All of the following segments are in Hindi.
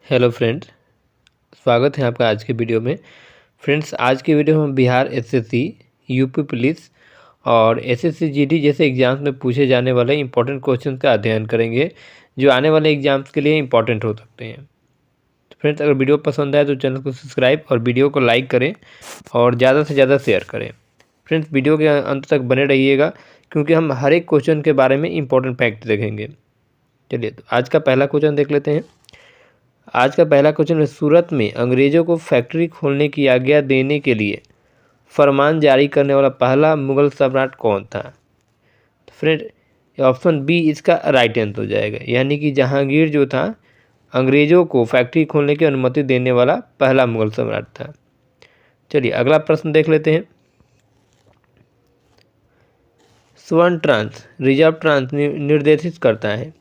हेलो फ्रेंड्स, स्वागत है आपका आज के वीडियो में। फ्रेंड्स, आज के वीडियो में हम बिहार एसएससी, यूपी पुलिस और एसएससी जीडी जैसे एग्जाम्स में पूछे जाने वाले इंपॉर्टेंट क्वेश्चन का अध्ययन करेंगे, जो आने वाले एग्जाम्स के लिए इंपॉर्टेंट हो सकते हैं। तो फ्रेंड्स, अगर वीडियो पसंद आए तो चैनल को सब्सक्राइब और वीडियो को लाइक करें और ज़्यादा से ज़्यादा शेयर करें। फ्रेंड्स, वीडियो के अंत तक बने रहिएगा क्योंकि हम हर एक क्वेश्चन के बारे में इंपॉर्टेंट फैक्ट देखेंगे। चलिए, तो आज का पहला क्वेश्चन देख लेते हैं। आज का पहला क्वेश्चन है, सूरत में अंग्रेजों को फैक्ट्री खोलने की आज्ञा देने के लिए फरमान जारी करने वाला पहला मुगल सम्राट कौन था? तो फ्रेंड, ऑप्शन बी इसका राइट आंसर हो जाएगा, यानी कि जहांगीर जो था अंग्रेजों को फैक्ट्री खोलने की अनुमति देने वाला पहला मुगल सम्राट था। चलिए, अगला प्रश्न देख लेते हैं। स्वर्ण ट्रांस रिजर्व ट्रांस निर्देशित करता है,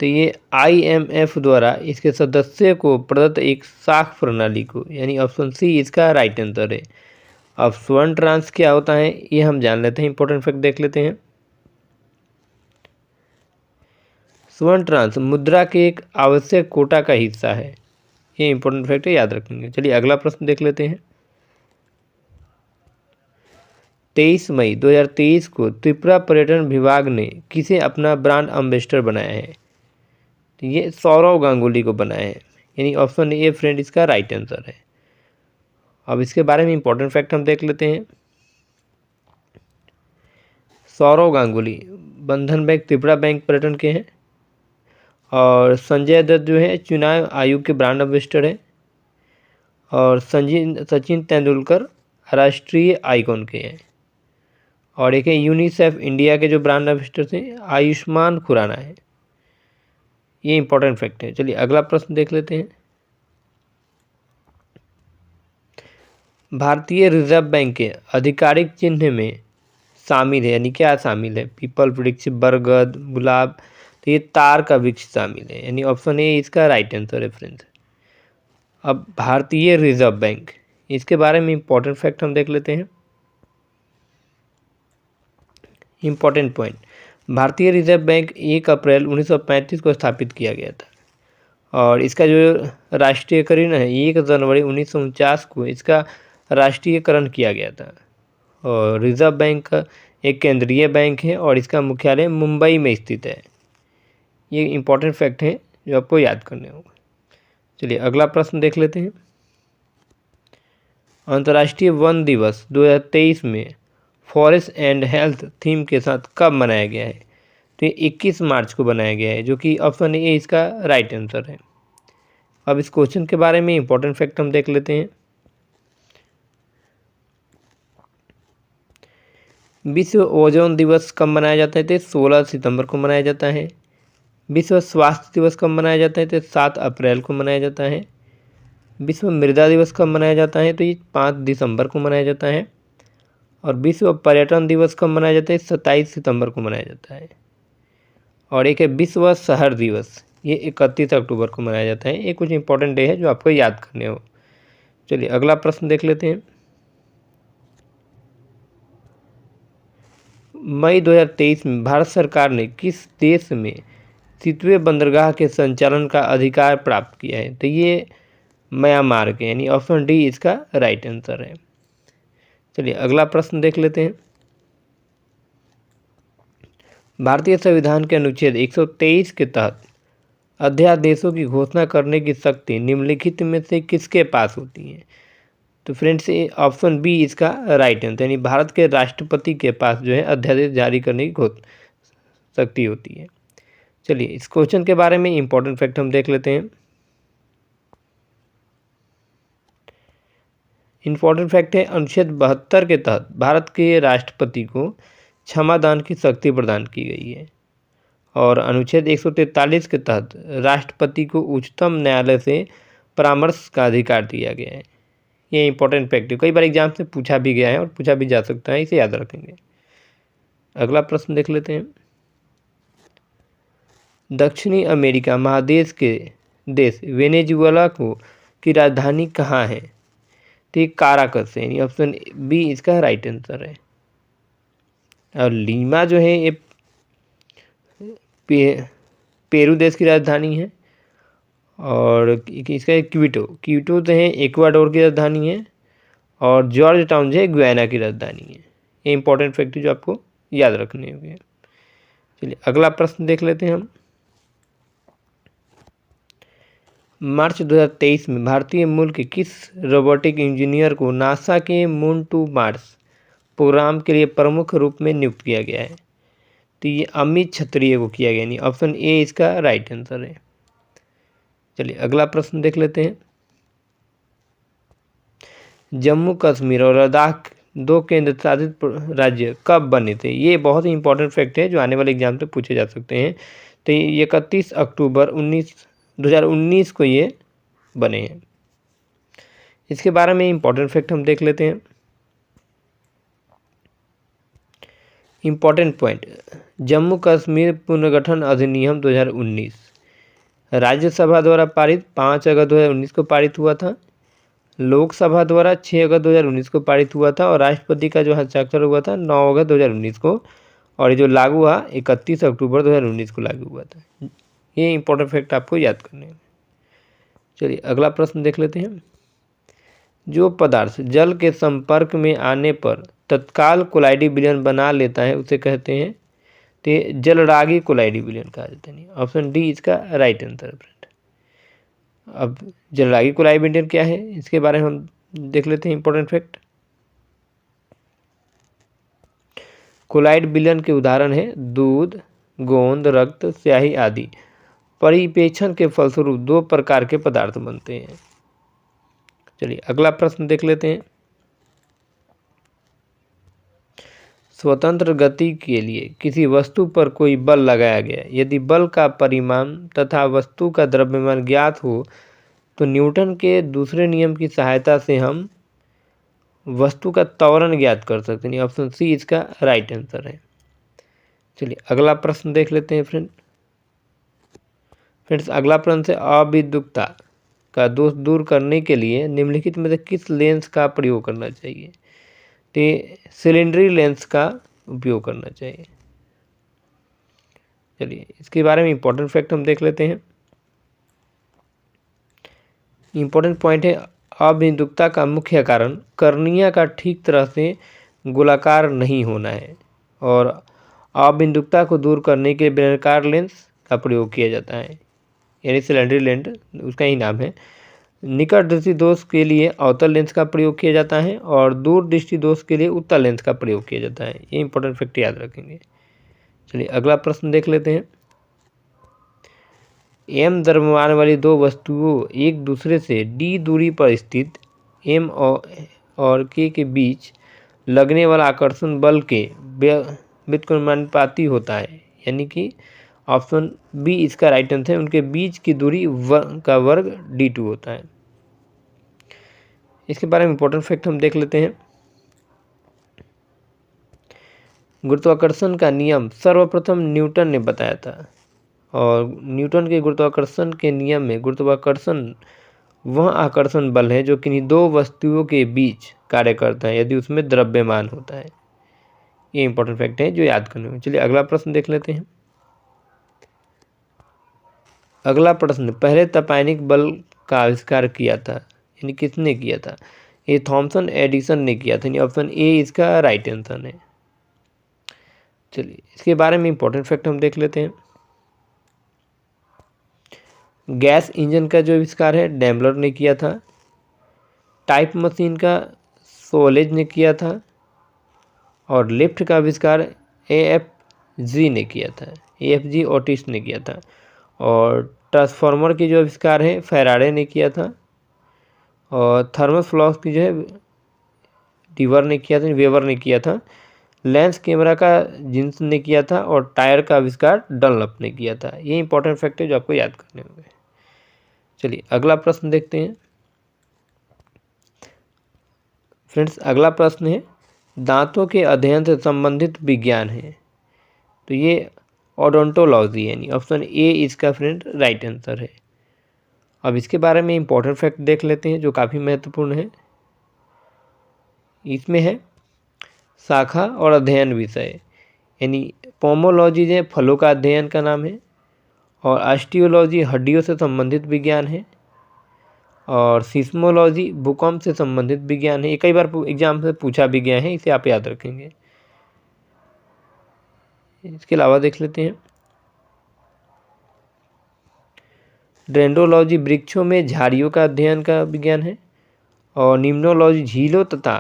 तो ये IMF द्वारा इसके सदस्य को प्रदत्त एक साख प्रणाली को, यानी ऑप्शन सी इसका राइट आंसर है। अब स्वर्ण ट्रांस क्या होता है ये हम जान लेते हैं, इंपॉर्टेंट फैक्ट देख लेते हैं। स्वर्ण ट्रांस मुद्रा के एक आवश्यक कोटा का हिस्सा है, ये इंपॉर्टेंट फैक्ट है, याद रखेंगे। चलिए, अगला प्रश्न देख लेते हैं। 23 मई 2023 को त्रिपुरा पर्यटन विभाग ने किसे अपना ब्रांड एम्बेसडर बनाया है? तो ये सौरव गांगुली को बनाया है, यानी ऑप्शन ए फ्रेंड इसका राइट आंसर है। अब इसके बारे में इंपॉर्टेंट फैक्ट हम देख लेते हैं। सौरव गांगुली बंधन बैंक त्रिपुरा बैंक पर्यटन के हैं और संजय दत्त जो है चुनाव आयोग के ब्रांड एम्बेसडर हैं और सचिन तेंदुलकर राष्ट्रीय आइकॉन के हैं और एक है यूनिसेफ इंडिया के जो ब्रांड एम्बेसडर थे आयुष्मान खुराना है। ये इंपॉर्टेंट फैक्ट है। चलिए, अगला प्रश्न देख लेते हैं। भारतीय रिजर्व बैंक के आधिकारिक चिन्ह में शामिल है, यानी क्या शामिल है? पीपल वृक्ष, बरगद, गुलाब, तो ये तार का वृक्ष शामिल है, यानी ऑप्शन ए इसका राइट आंसर है फ्रेंड्स। अब भारतीय रिजर्व बैंक, इसके बारे में इंपॉर्टेंट फैक्ट हम देख लेते हैं। इंपॉर्टेंट पॉइंट, भारतीय रिजर्व बैंक 1 अप्रैल 1935 को स्थापित किया गया था और इसका जो राष्ट्रीयकरण है 1 जनवरी 1949 को इसका राष्ट्रीयकरण किया गया था। और रिजर्व बैंक एक केंद्रीय बैंक है और इसका मुख्यालय मुंबई में स्थित है। ये इंपॉर्टेंट फैक्ट है जो आपको याद करने होगा। चलिए, अगला प्रश्न देख लेते हैं। अंतर्राष्ट्रीय वन दिवस 2023 में फॉरेस्ट एंड हेल्थ थीम के साथ कब मनाया गया है? तो ये 21 मार्च को बनाया गया है, जो कि ऑप्शन ए इसका राइट आंसर है। अब इस क्वेश्चन के बारे में इंपॉर्टेंट फैक्ट हम देख लेते हैं। विश्व ओजोन दिवस कब मनाया जाता है? तो 16 सितंबर को मनाया जाता है। विश्व स्वास्थ्य दिवस कब मनाया जाता है? तो 7 अप्रैल को मनाया जाता है। विश्व मृदा दिवस कब मनाया जाता है? तो ये 5 दिसंबर को मनाया जाता है। और विश्व पर्यटन दिवस कब मनाया जाता है? 27 सितंबर को मनाया जाता है। और एक है विश्व शहर दिवस, ये 31 अक्टूबर को मनाया जाता है। ये कुछ इंपॉर्टेंट डे है जो आपको याद करने हो। चलिए, अगला प्रश्न देख लेते हैं। मई 2023 में भारत सरकार ने किस देश में सितवे बंदरगाह के संचालन का अधिकार प्राप्त किया है? तो ये म्यांमार के, यानी ऑप्शन डी इसका राइट आंसर है। चलिए, अगला प्रश्न देख लेते हैं। भारतीय संविधान के अनुच्छेद 123 के तहत अध्यादेशों की घोषणा करने की शक्ति निम्नलिखित में से किसके पास होती है? तो फ्रेंड्स, ये ऑप्शन बी इसका राइट आंसर, यानी भारत के राष्ट्रपति के पास जो है अध्यादेश जारी करने की शक्ति होती है। चलिए, इस क्वेश्चन के बारे में इंपॉर्टेंट फैक्ट हम देख लेते हैं। इंपॉर्टेंट फैक्ट है, अनुच्छेद 72 के तहत भारत के राष्ट्रपति को क्षमादान की शक्ति प्रदान की गई है और अनुच्छेद 143 के तहत राष्ट्रपति को उच्चतम न्यायालय से परामर्श का अधिकार दिया गया है। ये इंपॉर्टेंट फैक्ट है, कई बार एग्जाम से पूछा भी गया है और पूछा भी जा सकता है, इसे याद रखेंगे। अगला प्रश्न देख लेते हैं। दक्षिणी अमेरिका महादेश के देश वेनेजुएला को की राजधानी कहाँ है? तो ये काराकस है, यानी ऑप्शन बी इसका राइट आंसर है। और लीमा जो है ये पेरू देश की राजधानी है और इसका क्विटो, क्विटो तो है इक्वाडोर की राजधानी है, और जॉर्ज टाउन जो है गुयाना की राजधानी है। ये इंपॉर्टेंट फैक्ट जो आपको याद रखने होंगे। चलिए अगला प्रश्न देख लेते हैं हम। मार्च 2023 में भारतीय मूल के किस रोबोटिक इंजीनियर को नासा के मून टू मार्स प्रोग्राम के लिए प्रमुख रूप में नियुक्त किया गया है? तो ये अमित क्षत्रिय को किया गया, नहीं, ऑप्शन ए इसका राइट आंसर है। चलिए अगला प्रश्न देख लेते हैं। जम्मू कश्मीर और लद्दाख दो केंद्र शासित राज्य कब बने थे? ये बहुत ही इंपॉर्टेंट फैक्ट है जो आने वाले एग्जाम से पूछे जा सकते हैं। तो ये 31 अक्टूबर 2019 को ये बने हैं। इसके बारे में इंपॉर्टेंट फैक्ट हम देख लेते हैं। इंपॉर्टेंट पॉइंट, जम्मू कश्मीर पुनर्गठन अधिनियम 2019 राज्यसभा द्वारा पारित 5 अगस्त 2019 को पारित हुआ था। लोकसभा द्वारा 6 अगस्त 2019 को पारित हुआ था, और राष्ट्रपति का जो हस्ताक्षर हुआ था 9 अगस्त 2019 को, और ये जो लागू हुआ 31 अक्टूबर 2019 को लागू हुआ था। ये इंपॉर्टेंट फैक्ट आपको याद करने हैं। चलिए अगला प्रश्न देख लेते हैं। जो पदार्थ जल के संपर्क में आने पर तत्काल कोलाइडी विलयन बना लेता है उसे कहते हैं, तो जलरागी कोलाइडी विलयन कहा जाता है। ऑप्शन डी इसका राइट आंसर फ्रेंड। अब जलरागी कोलाइडी विलयन क्या है इसके बारे में हम देख लेते हैं इंपॉर्टेंट फैक्ट। कोलाइड विलयन के उदाहरण है दूध, गोंद, रक्त, स्याही आदि। परिपेक्षण के फलस्वरूप दो प्रकार के पदार्थ बनते हैं। चलिए अगला प्रश्न देख लेते हैं। स्वतंत्र गति के लिए किसी वस्तु पर कोई बल लगाया गया, यदि बल का परिमाण तथा वस्तु का द्रव्यमान ज्ञात हो तो न्यूटन के दूसरे नियम की सहायता से हम वस्तु का त्वरण ज्ञात कर सकते हैं। ऑप्शन सी इसका राइट आंसर है। चलिए अगला प्रश्न देख लेते हैं फ्रेंड्स अगला प्रश्न से अविद्युतता का दोष दूर करने के लिए निम्नलिखित में से किस लेंस का प्रयोग करना चाहिए? तो सिलेंडरी लेंस का उपयोग करना चाहिए। चलिए इसके बारे में इंपॉर्टेंट फैक्ट हम देख लेते हैं। इंपॉर्टेंट पॉइंट है अविद्युतता का मुख्य कारण कर्निया का ठीक तरह से गोलाकार नहीं होना है, और अविद्युतता को दूर करने के लिए बेलनाकार लेंस का प्रयोग किया जाता है, यानी सिलेंडरी लेंस उसका ही नाम है। निकट दृष्टि दोष के लिए अवतल लेंस का प्रयोग किया जाता है, और दूर दृष्टि दोष के लिए उत्तल लेंस का प्रयोग किया जाता है। ये इंपॉर्टेंट फैक्ट याद रखेंगे। चलिए अगला प्रश्न देख लेते हैं। m द्रव्यमान वाली दो वस्तुओं एक दूसरे से d दूरी पर स्थित m और k के बीच लगने वाला आकर्षण बल के व्युत्क्रमानुपाती होता है, यानी कि ऑप्शन बी इसका राइट आंसर है। उनके बीच की दूरी का वर्ग d2 होता है। इसके बारे में इंपॉर्टेंट फैक्ट हम देख लेते हैं। गुरुत्वाकर्षण का नियम सर्वप्रथम न्यूटन ने बताया था, और न्यूटन के गुरुत्वाकर्षण के नियम में गुरुत्वाकर्षण वह आकर्षण बल है जो किन्हीं दो वस्तुओं के बीच कार्य करता है यदि उसमें द्रव्यमान होता है। ये इंपॉर्टेंट फैक्ट है जो याद करने में। चलिए अगला प्रश्न देख लेते हैं। अगला प्रश्न, पहले तपेनिक बल का आविष्कार किया था, यानी किसने किया था? ये थॉमसन एडिसन ने किया था, यानी ऑप्शन ए इसका राइट आंसर है। चलिए इसके बारे में इंपॉर्टेंट फैक्ट हम देख लेते हैं। गैस इंजन का जो आविष्कार है डैम्बलर ने किया था। टाइप मशीन का सोलेज ने किया था, और लिफ्ट का आविष्कार AFG ने किया था, AFG ओटिस ने किया था। और ट्रांसफार्मर की जो आविष्कार है फैराडे ने किया था, और थर्मस फ्लास्क की जो है वेबर ने किया था। लेंस कैमरा का जिन्स ने किया था, और टायर का आविष्कार डनलप ने किया था। ये इंपॉर्टेंट फैक्ट है जो आपको याद करने होंगे। चलिए अगला प्रश्न देखते हैं फ्रेंड्स। अगला प्रश्न है दांतों के अध्ययन से संबंधित विज्ञान है, तो ये ओडोंटोलॉजी है, यानी ऑप्शन ए इसका फ्रेंड राइट आंसर है। अब इसके बारे में इंपॉर्टेंट फैक्ट देख लेते हैं जो काफ़ी महत्वपूर्ण है। इसमें है शाखा और अध्ययन विषय, यानी पोमोलॉजी जो फलों का अध्ययन का नाम है, और ऑस्टियोलॉजी हड्डियों से संबंधित विज्ञान है। और सिस्मोलॉजी भूकंप से संबंधित विज्ञान है। ये कई बार एग्जाम से पूछा भी गया है, इसे आप याद रखेंगे। इसके अलावा देख लेते हैं डेंड्रोलॉजी वृक्षों में झाड़ियों का अध्ययन का विज्ञान है। और निम्नोलॉजी झीलों तथा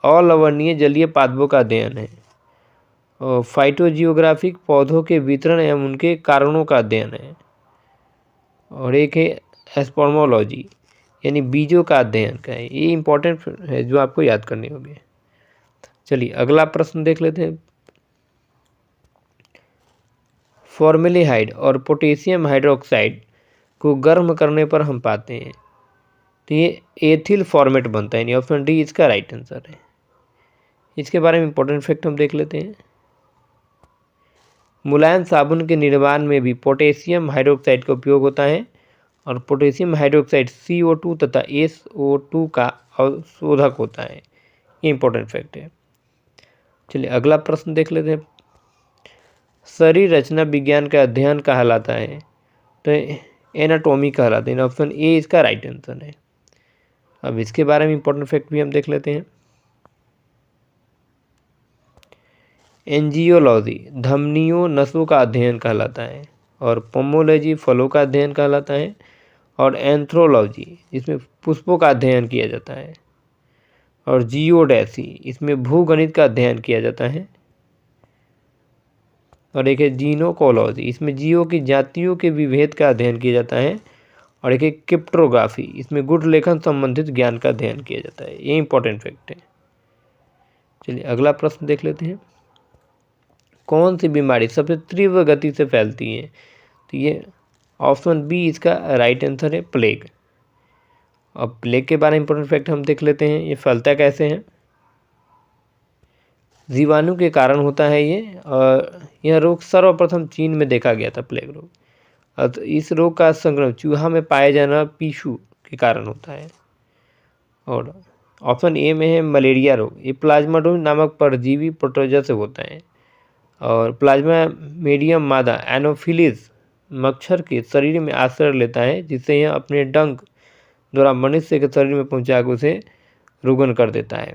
अलवणीय जलीय पादपों का अध्ययन है। और फाइटोजियोग्राफिक पौधों के वितरण एवं उनके कारणों का अध्ययन है। और एक है एस्पर्मोलॉजी यानी बीजों का अध्ययन का है। ये इंपॉर्टेंट है जो आपको याद करनी होगी। चलिए अगला प्रश्न देख लेते हैं। फॉर्मेल्डिहाइड और पोटेशियम हाइड्रोक्साइड को गर्म करने पर हम पाते हैं तो ये एथिल फॉर्मेट बनता है, यानी ऑप्शन डी इसका राइट आंसर है। इसके बारे में इंपॉर्टेंट फैक्ट हम देख लेते हैं। मुलायम साबुन के निर्माण में भी पोटेशियम हाइड्रोक्साइड का उपयोग होता है। और पोटेशियम हाइड्रोक्साइड CO2 तथा SO2 का अवशोधक होता है। ये इंपॉर्टेंट फैक्ट है। चलिए अगला प्रश्न देख लेते हैं। शरीर रचना विज्ञान का अध्ययन कहलाता है तो एनाटॉमी कहलाता है। ऑप्शन ए इसका राइट आंसर है। अब इसके बारे में इंपॉर्टेंट फैक्ट भी हम देख लेते हैं। एंजियोलॉजी धमनियों नसों का अध्ययन कहलाता है। और पोमोलॉजी फलों का अध्ययन कहलाता है। और एंथ्रोलॉजी इसमें पुष्पों का अध्ययन किया जाता है। और जियोडेसी इसमें भूगणित का अध्ययन किया जाता है। और एक है जीनोकोलॉजी इसमें जीवों की जातियों के विभेद का अध्ययन किया जाता है। और एक है क्रिप्टोग्राफी इसमें गुण लेखन संबंधित ज्ञान का अध्ययन किया जाता है। ये इंपॉर्टेंट फैक्ट है। चलिए अगला प्रश्न देख लेते हैं। कौन सी बीमारी सबसे तीव्र गति से फैलती है तो ये ऑप्शन बी इसका राइट आंसर है, प्लेग। अब प्लेग के बारे में इंपॉर्टेंट फैक्ट हम देख लेते हैं। ये फैलता कैसे है। जीवाणु के कारण होता है ये। और यह रोग सर्वप्रथम चीन में देखा गया था, प्लेग रोग। तो इस रोग का संक्रमण चूहा में पाया जाना पीशू के कारण होता है। और ऑप्शन ए में है मलेरिया रोग। ये प्लाज्माइडियम नामक परजीवी प्रोटोजोआ से होता है। और प्लाज्माइडियम मादा एनोफिलिस मच्छर के शरीर में आश्रय लेता है, जिससे यह अपने डंक द्वारा मनुष्य के शरीर में पहुंचाकर उसे रुग्ण कर देता है।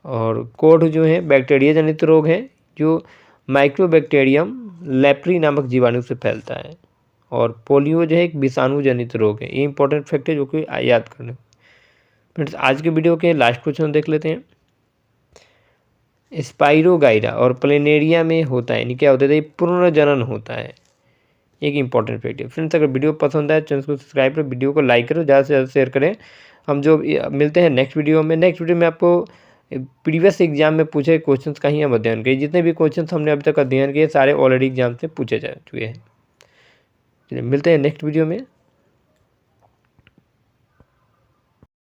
और कोढ़ जो है बैक्टीरिया जनित रोग है जो माइक्रोबैक्टीरियम लेप्री नामक जीवाणु से फैलता है। और पोलियो जो है एक विषाणु जनित रोग है। ये इंपॉर्टेंट फैक्ट है जो कि याद करना। फ्रेंड्स आज के वीडियो के लास्ट क्वेश्चन देख लेते हैं। स्पाइरोगाइरा और प्लेनेरिया में होता है, यानी क्या होता है, पूर्ण जनन होता है। एक इंपॉर्टेंट फैक्ट है। फ्रेंड्स अगर वीडियो पसंद आए चैनल को सब्सक्राइब करें, वीडियो को लाइक करो, ज़्यादा से ज़्यादा शेयर करें। हम जो मिलते हैं नेक्स्ट वीडियो में। नेक्स्ट वीडियो में आपको प्रीवियस एग्जाम में पूछे क्वेश्चंस का ही हम अध्ययन करें। जितने भी क्वेश्चंस हमने अभी तक अध्ययन किए सारे ऑलरेडी एग्जाम से पूछे जा चुके हैं। चलिए मिलते हैं नेक्स्ट वीडियो में।